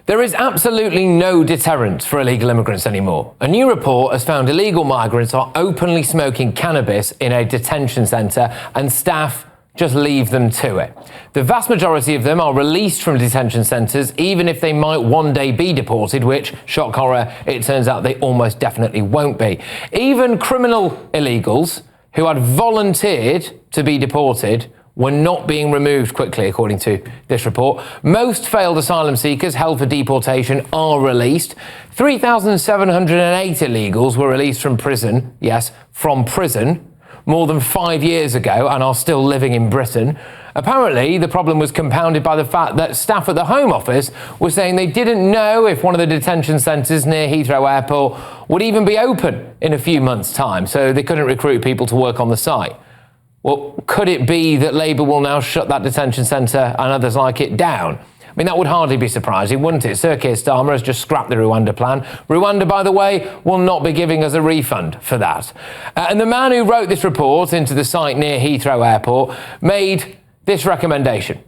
There is absolutely no deterrent for illegal immigrants anymore. A new report has found illegal migrants are openly smoking cannabis in a detention centre and staff just leave them to it. The vast majority of them are released from detention centres, even if they might one day be deported, which, shock horror, it turns out they almost definitely won't be. Even criminal illegals who had volunteered to be deported were not being removed quickly, according to this report. Most failed asylum seekers held for deportation are released. 3,708 illegals were released from prison, yes, from prison, more than 5 years ago and are still living in Britain. Apparently, the problem was compounded by the fact that staff at the Home Office were saying they didn't know if one of the detention centres near Heathrow Airport would even be open in a few months' time, so they couldn't recruit people to work on the site. Well, could it be that Labour will now shut that detention centre and others like it down? I mean, that would hardly be surprising, wouldn't it? Sir Keir Starmer has just scrapped the Rwanda plan. Rwanda, by the way, will not be giving us a refund for that. And the man who wrote this report into the site near Heathrow Airport made this recommendation.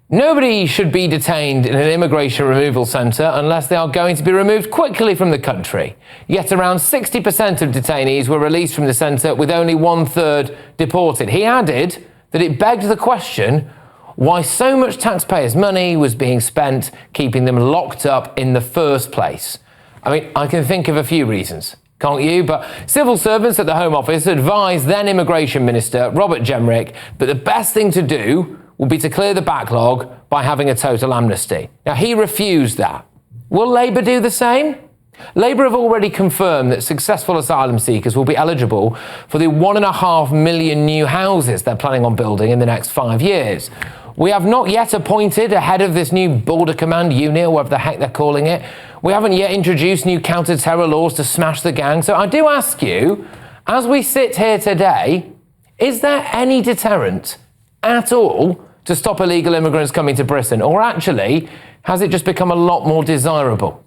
Nobody should be detained in an immigration removal centre unless they are going to be removed quickly from the country. Yet around 60% of detainees were released from the centre, with only 1/3 deported. He added that it begged the question why so much taxpayers' money was being spent keeping them locked up in the first place. I mean, I can think of a few reasons, can't you? But civil servants at the Home Office advised then Immigration Minister Robert Jenrick that the best thing to do would be to clear the backlog by having a total amnesty. Now, he refused that. Will Labour do the same? Labour have already confirmed that successful asylum seekers will be eligible for the 1.5 million new houses they're planning on building in the next 5 years. We have not yet appointed a head of this new Border Command unit, or whatever the heck they're calling it. We haven't yet introduced new counter-terror laws to smash the gang. So I do ask you, as we sit here today, is there any deterrent at all to stop illegal immigrants coming to Britain? Or actually, has it just become a lot more desirable?